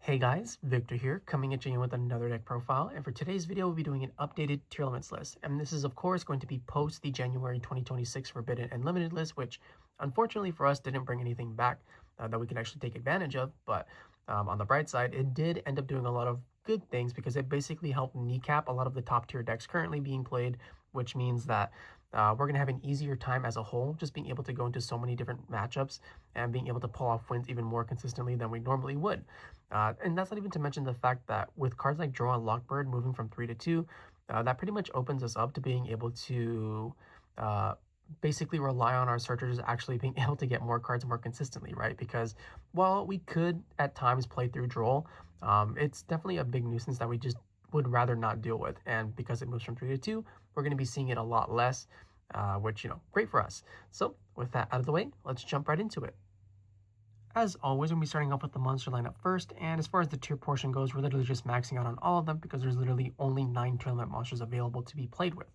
Hey guys, Victor here, coming at you with another deck profile, and for today's video we'll be doing an updated Tearlaments list, and this is of course going to be post the January 2026 Forbidden and Limited list, which unfortunately for us didn't bring anything back that we can actually take advantage of, but on the bright side, it did end up doing a lot of good things because it basically helped kneecap a lot of the top tier decks currently being played, which means that we're going to have an easier time as a whole, just being able to go into so many different matchups and being able to pull off wins even more consistently than we normally would. And that's not even to mention the fact that with cards like Draw and Lockbird moving from 3 to 2, that pretty much opens us up to being able to basically rely on our searchers actually being able to get more cards more consistently, right? Because while we could at times play through Droll, it's definitely a big nuisance that we just would rather not deal with. And because it moves from 3 to 2, we're going to be seeing it a lot less, which, great for us. So with that out of the way, let's jump right into it. As always, we'll be starting off with the monster lineup first, and as far as the tier portion goes, we're literally just maxing out on all of them because there's literally only 9 Tearlament monsters available to be played with.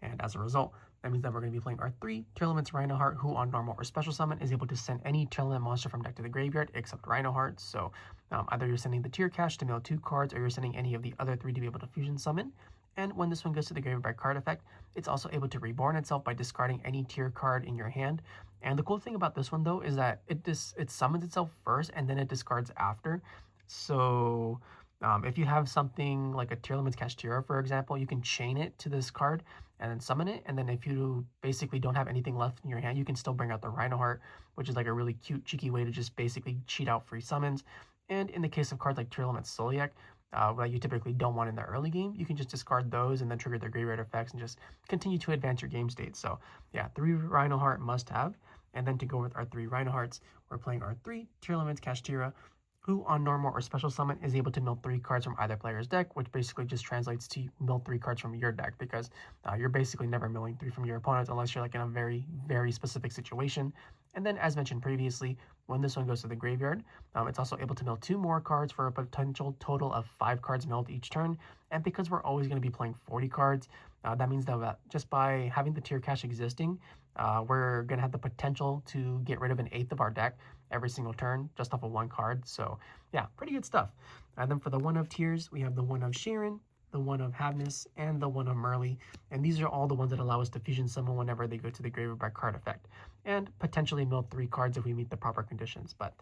And as a result, that means that we're going to be playing our 3 Tearlaments Reinoheart, who on normal or special summon is able to send any Tearlament monster from deck to the graveyard except Reinoheart. So either you're sending the tier cache to mill 2 cards, or you're sending any of the other 3 to be able to fusion summon. And when this one goes to the graveyard by card effect, it's also able to reborn itself by discarding any tier card in your hand. And the cool thing about this one though is that it summons itself first and then it discards after. So if you have something like a Tearlaments Kashtira, for example, you can chain it to this card and then summon it. And then if you basically don't have anything left in your hand, you can still bring out the Reinoheart, which is like a really cute, cheeky way to just basically cheat out free summons. And in the case of cards like Tearlaments Sulliek, that you typically don't want in the early game, you can just discard those and then trigger their graveyard effects and just continue to advance your game state. So yeah, 3 Reinoheart must have. And then to go with our 3 Reinohearts, we're playing our 3 Tearlaments Kashtira, who on normal or special summon is able to mill 3 cards from either player's deck, which basically just translates to mill 3 cards from your deck, because you're basically never milling 3 from your opponent unless you're like in a very, very specific situation. And then as mentioned previously, when this one goes to the graveyard, it's also able to mill 2 more cards for a potential total of 5 cards milled each turn. And because we're always going to be playing 40 cards, that means that just by having the tier cache existing, we're going to have the potential to get rid of an 1/8 of our deck every single turn just off of 1 card. So yeah, pretty good stuff. And then for the 1 of tiers, we have the 1 of Scheiren, the 1 of Havnis, and the 1 of Merrli. And these are all the ones that allow us to fusion summon whenever they go to the graveyard by card effect, and potentially mill 3 cards if we meet the proper conditions. But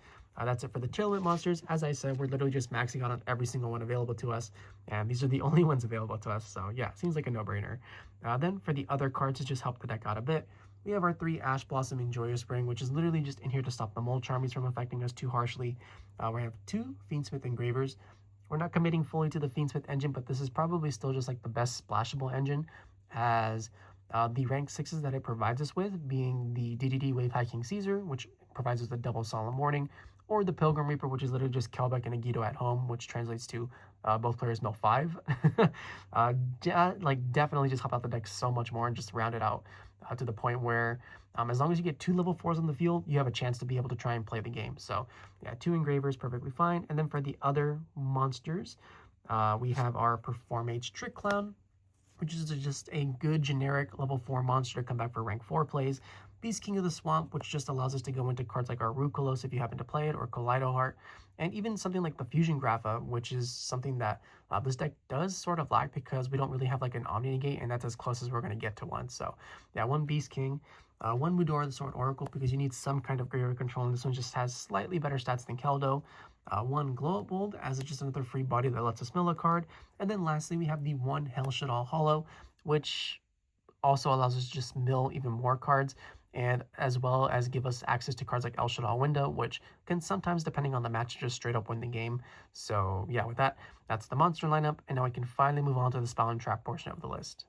that's it for the Tearlament monsters. As I said, we're literally just maxing out on every single one available to us, and these are the only ones available to us. So yeah, seems like a no-brainer. Then for the other cards to just help the deck out a bit, we have our 3 Ash Blossom and Joyous Spring, which is literally just in here to stop the Mole Charmies from affecting us too harshly. We have 2 Fiendsmith Engravers. We're not committing fully to the Fiendsmith engine, but this is probably still just like the best splashable engine, as the rank 6s that it provides us with being the DDD Wave High King Caesar, which provides us the double Solemn Warning, or the Pilgrim Reaper, which is literally just Kelbeck and Agito at home, which translates to both players mill 5. Definitely just help out the deck so much more and just round it out to the point where as long as you get 2 level 4s on the field, you have a chance to be able to try and play the game. So yeah, 2 Engravers, perfectly fine. And then for the other monsters, we have our Performage Trick Clown, which is just a good generic level 4 monster to come back for rank 4 plays. Beastking of the Swamp, which just allows us to go into cards like our Rucolos if you happen to play it, or Kaleidoheart, and even something like the Fusion Grapha, which is something that this deck does sort of lack because we don't really have like an Omni Negate, and that's as close as we're going to get to one. So yeah, 1 Beastking, 1 Mudora the Sword Oracle, because you need some kind of graveyard control, and this one just has slightly better stats than Keldo. 1 Glow Up Bold, as it's just another free body that lets us mill a card. And then lastly, we have the 1 Helshaddoll Hollow, which also allows us to just mill even more cards, and as well as give us access to cards like Helshaddoll Window, which can sometimes, depending on the match, just straight up win the game. So yeah, with that, that's the monster lineup, and now I can finally move on to the spell and trap portion of the list.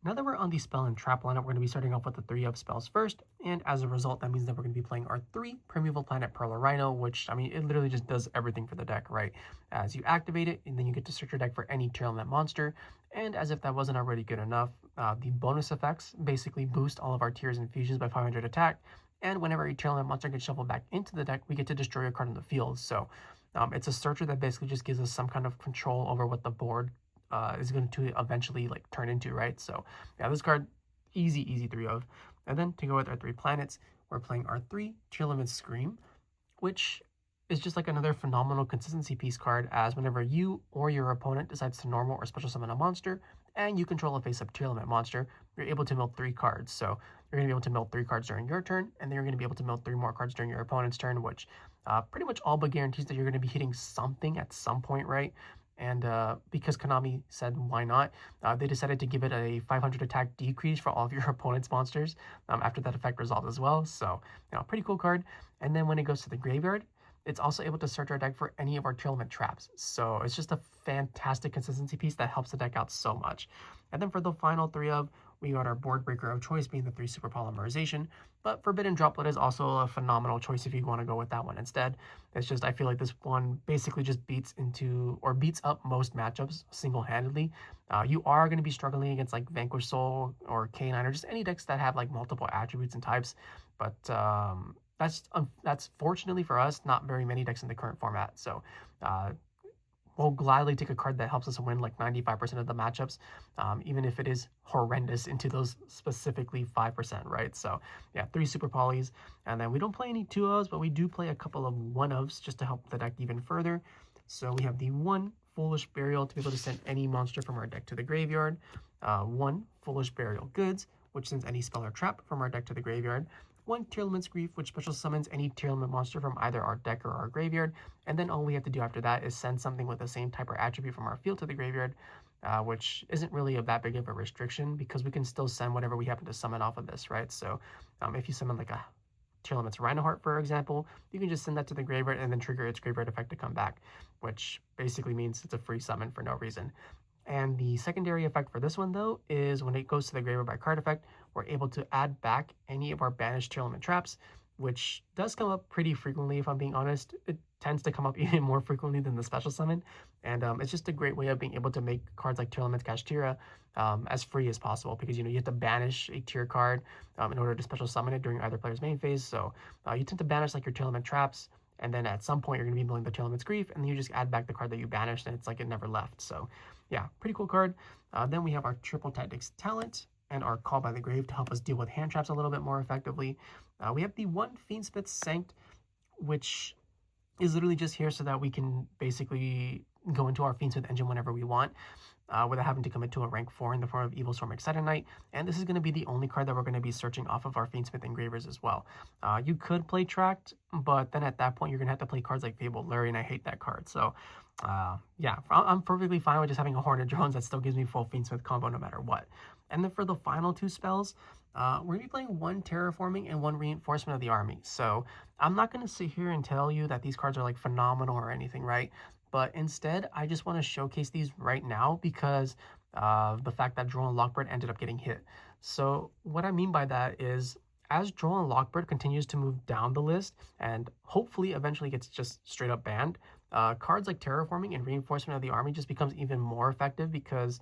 Now that we're on the spell and trap lineup, we're going to be starting off with the 3 of spells first, and as a result, that means that we're going to be playing our 3 Primeval Planet Perlereino, which, I mean, it literally just does everything for the deck, right? As you activate it, and then you get to search your deck for any Tearlament monster, and as if that wasn't already good enough, the bonus effects basically boost all of our tiers and fusions by 500 attack, and whenever a Tearlament monster gets shuffled back into the deck, we get to destroy a card on the field. So it's a searcher that basically just gives us some kind of control over what the board is going to eventually like turn into, right? So yeah, this card, easy 3 of. And then to go with our 3 planets, we're playing our 3 Tearlaments Scream, which is just like another phenomenal consistency piece card, as whenever you or your opponent decides to normal or special summon a monster, and you control a face-up Tearlament monster, you're able to mill 3 cards. So you're going to be able to mill 3 cards during your turn, and then you're going to be able to mill 3 more cards during your opponent's turn, which pretty much all but guarantees that you're going to be hitting something at some point, right? And because Konami said why not, they decided to give it a 500 attack decrease for all of your opponent's monsters after that effect resolved as well. So, pretty cool card. And then when it goes to the graveyard, it's also able to search our deck for any of our Tearlament traps. So it's just a fantastic consistency piece that helps the deck out so much. And then for the final 3 of, we got our board breaker of choice being the 3 super polymerization, but Forbidden Droplet is also a phenomenal choice if you want to go with that one instead. It's just, I feel like this one basically just beats up most matchups single-handedly. You are going to be struggling against like Vanquish Soul or K9 or just any decks that have like multiple attributes and types, but that's fortunately for us not very many decks in the current format. So we'll gladly take a card that helps us win like 95% of the matchups, even if it is horrendous into those specifically 5%, right? So yeah, 3 super polys, and then we don't play any 2-ofs, but we do play a couple of 1-ofs just to help the deck even further. So we have the 1 Foolish Burial to be able to send any monster from our deck to the graveyard, 1 Foolish Burial Goods, which sends any spell or trap from our deck to the graveyard, 1 Tearlaments Grief, which special summons any Tearlament monster from either our deck or our graveyard, and then all we have to do after that is send something with the same type or attribute from our field to the graveyard, which isn't really that big of a restriction because we can still send whatever we happen to summon off of this, right? So if you summon like a Tearlaments Reinoheart, for example, you can just send that to the graveyard and then trigger its graveyard effect to come back, which basically means it's a free summon for no reason. And the secondary effect for this one, though, is when it goes to the graveyard by card effect, we're able to add back any of our banished Tearlament traps, which does come up pretty frequently, if I'm being honest. It tends to come up even more frequently than the special summon, and it's just a great way of being able to make cards like Tearlaments Kashtira as free as possible, because you have to banish a tier card in order to special summon it during either player's main phase. So you tend to banish like your Tearlament traps, and then at some point you're going to be milling the Tearlaments Grief, and then you just add back the card that you banished, and it's like it never left. So yeah, pretty cool card. Then we have our Triple Tactics Talent and our Call by the Grave to help us deal with hand traps a little bit more effectively. We have the 1 Fiendsmith Sanct, which is literally just here so that we can basically go into our Fiendsmith engine whenever we want, without having to commit to a rank 4 in the form of Evil Storm Excited Knight. And this is going to be the only card that we're going to be searching off of our Fiendsmith engravers as well. You could play Tract, but then at that point you're going to have to play cards like Fable Lurry, and I hate that card. So yeah, I'm perfectly fine with just having a Hornet Drones that still gives me full Fiendsmith combo no matter what. And then for the final 2 spells, we're going to be playing 1 Terraforming and 1 Reinforcement of the Army. So I'm not going to sit here and tell you that these cards are like phenomenal or anything, right? But instead, I just want to showcase these right now because of the fact that Droll and Lockbird ended up getting hit. So what I mean by that is, as Droll and Lockbird continues to move down the list and hopefully eventually gets just straight up banned, cards like Terraforming and Reinforcement of the Army just becomes even more effective because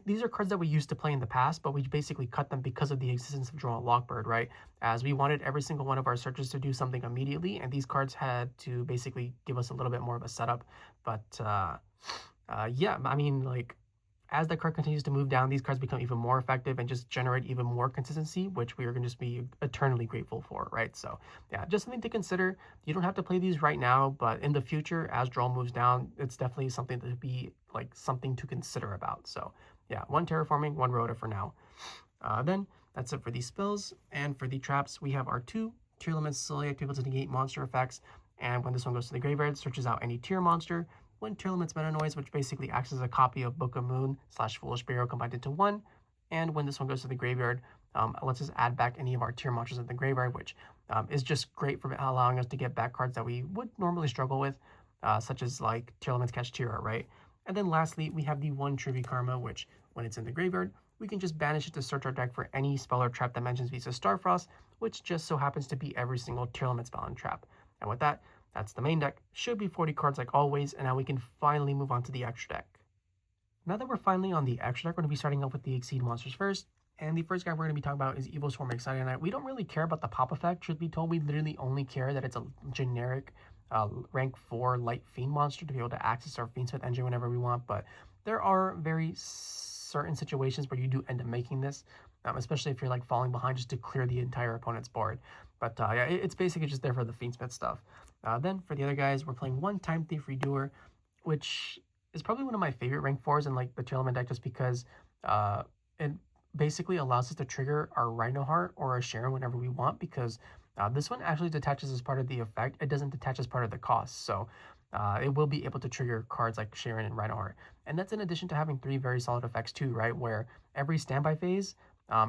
these are cards that we used to play in the past, but we basically cut them because of the existence of Droll and Lockbird, right? As we wanted every single one of our searches to do something immediately, and these cards had to basically give us a little bit more of a setup. But yeah, I mean, like, as the card continues to move down, these cards become even more effective and just generate even more consistency, which we are going to just be eternally grateful for, right? So yeah, just something to consider. You don't have to play these right now, but in the future, as Droll moves down, it's definitely something to be like something to consider about. So yeah, 1 Terraforming, 1 Rhoda for now. Then that's it for these spells. And for the traps, we have our 2 Tearlaments Sulliek to be able to negate monster effects. And when this one goes to the graveyard, searches out any tier monster. 1 Tearlaments Metanoise, which basically acts as a copy of Book of Moon / Foolish Burial combined into 1. And when this one goes to the graveyard, it lets us add back any of our tier monsters in the graveyard, which is just great for allowing us to get back cards that we would normally struggle with, such as like Tearlaments Kashtira, right? And then lastly, we have the 1 Trivikarma, which when it's in the graveyard, we can just banish it to search our deck for any spell or trap that mentions Visa Starfrost, which just so happens to be every single Tearlament spell and trap. And with that, that's the main deck. Should be 40 cards like always, and now we can finally move on to the extra deck. Now that we're finally on the extra deck, we're going to be starting off with the Exceed monsters first. And the first guy we're going to be talking about is Evil Swarm Excited Knight. We don't really care about the pop effect, truth be told. We literally only care that it's a generic rank 4 light fiend monster to be able to access our Fiendsmith engine whenever we want. But there are very certain situations where you do end up making this, especially if you're like falling behind just to clear the entire opponent's board. But yeah, it's basically just there for the Fiendsmith stuff. Then for the other guys, we're playing one Time Thief Redoer, which is probably one of my favorite rank 4s in like the Tearlament deck, just because it basically allows us to trigger our Reinoheart or our Scheiren whenever we want, because this one actually detaches as part of the effect. It doesn't detach as part of the cost, so it will be able to trigger cards like Scheiren and Reinoheart. And that's in addition to having 3 very solid effects too, right? Where every standby phase,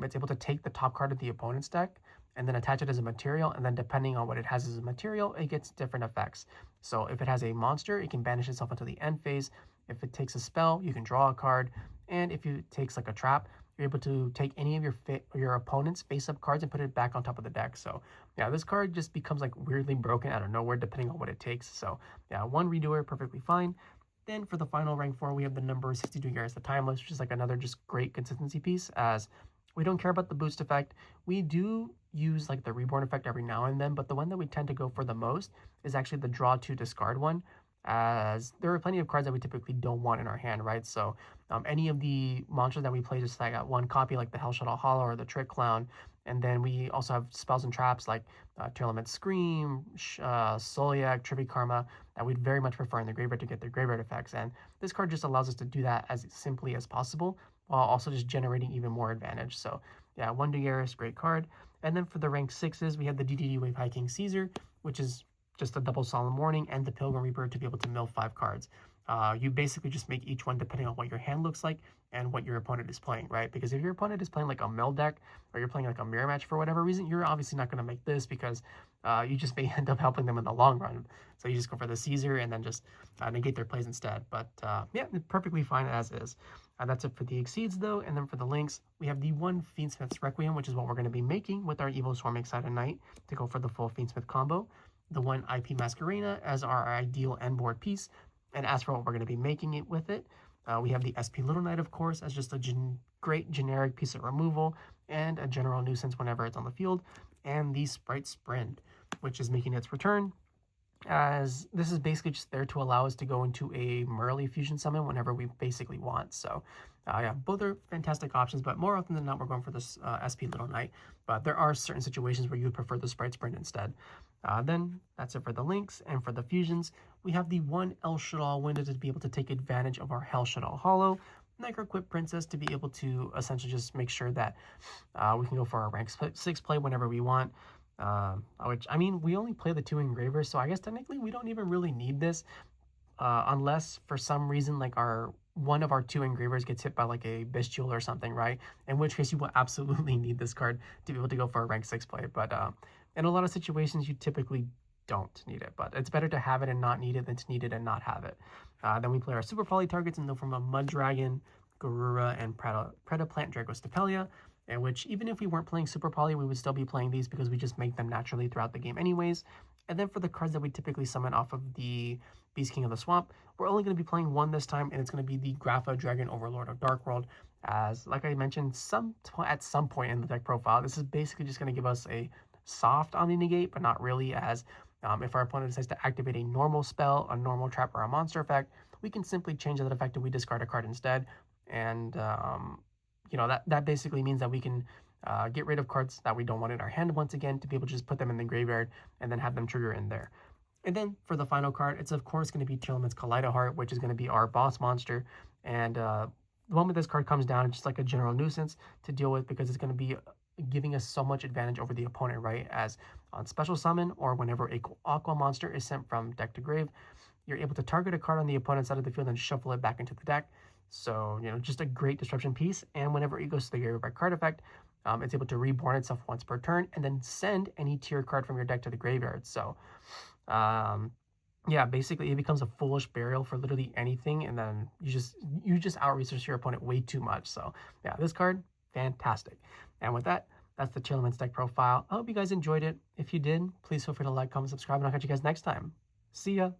it's able to take the top card of the opponent's deck and then attach it as a material, and then depending on what it has as a material, it gets different effects. So if it has a monster, it can banish itself until the end phase. If it takes a spell, you can draw a card, and if it takes like a trap, you're able to take any of your opponent's face-up cards and put it back on top of the deck. So yeah, this card just becomes like weirdly broken out of nowhere depending on what it takes. So yeah, one Redoer, perfectly fine. Then for the final rank 4, we have the number 62 Joyous, the Timeless, which is like another just great consistency piece, as we don't care about the boost effect. We do use like the reborn effect every now and then, but the one that we tend to go for the most is actually the draw to discard one, as there are plenty of cards that we typically don't want in our hand, right? So any of the monsters that we play just like got one copy, like the Helshaddoll Hollow or the Trick Clown, and then we also have spells and traps like Tearlaments Scream, Sulliek, Trivikarma, that we'd very much prefer in the graveyard to get their graveyard effects. And this card just allows us to do that as simply as possible, while also just generating even more advantage. So yeah, one Joyous, great card. And then for the rank 6s, we have the DDD Wave High King Caesar, which is just a double Solemn Warning, and the Pilgrim Reaper to be able to mill 5 cards. You basically just make each one depending on what your hand looks like and what your opponent is playing, right? Because if your opponent is playing like a mill deck, or you're playing like a mirror match for whatever reason, you're obviously not going to make this, because you just may end up helping them in the long run. So you just go for the Caesar and then just negate their plays instead. But yeah, perfectly fine as is. That's it for the Exceeds though. And then for the links, we have the one Fiendsmith's Requiem, which is what we're going to be making with our Evil Swarm Excited Knight to go for the full Fiendsmith combo. The one IP Masquerena as our ideal end board piece. And as for what we're going to be making it with it, we have the SP Little Knight, of course, as just a great generic piece of removal and a general nuisance whenever it's on the field. And the Sprite Sprint, which is making its return, as this is basically just there to allow us to go into a Merrli fusion summon whenever we basically want. So yeah, both are fantastic options, but more often than not, we're going for this SP Little Knight. But there are certain situations where you would prefer the Sprite Sprint instead. Then that's it for the links. And for the fusions, we have the one Helshaddoll window to be able to take advantage of our Helshaddoll Hollow, Necroquip Princess to be able to essentially just make sure that we can go for our rank 6 play whenever we want. Which, I mean, we only play the 2 engravers, so I guess technically we don't even really need this, unless for some reason like one of our 2 engravers gets hit by like a Bestial or something, right? In which case you will absolutely need this card to be able to go for a rank 6 play. But in a lot of situations you typically don't need it, but it's better to have it and not need it than to need it and not have it. Then we play our Super Poly targets in the form of Mud Dragon, Garura, and Predaplant Dragostapelia, in which even if we weren't playing Super Poly, we would still be playing these because we just make them naturally throughout the game anyways. And then for the cards that we typically summon off of the Beastking of the Swamp, we're only going to be playing one this time, and it's going to be the Grapha Dragon Overlord of Dark World. As, like I mentioned, at some point in the deck profile, this is basically just going to give us a soft Omni-Negate, but not really, as if our opponent decides to activate a normal spell, a normal trap, or a monster effect, we can simply change that effect and we discard a card instead. And you know, that basically means that we can get rid of cards that we don't want in our hand once again, to be able to just put them in the graveyard and then have them trigger in there. And then for the final card, it's of course going to be Tearlaments Kaleidoheart, which is going to be our boss monster. And the moment this card comes down, it's just like a general nuisance to deal with, because it's going to be giving us so much advantage over the opponent, right? As on special summon, or whenever a Aqua monster is sent from deck to grave, you're able to target a card on the opponent's side of the field and shuffle it back into the deck. So, you know, just a great disruption piece. And whenever it goes to the graveyard by card effect, it's able to reborn itself once per turn and then send any tier card from your deck to the graveyard. So, yeah, basically it becomes a foolish burial for literally anything, and then you just out-research your opponent way too much. So, yeah, this card, fantastic. And with that, that's the Tearlaments deck profile. I hope you guys enjoyed it. If you did, please feel free to like, comment, subscribe, and I'll catch you guys next time. See ya!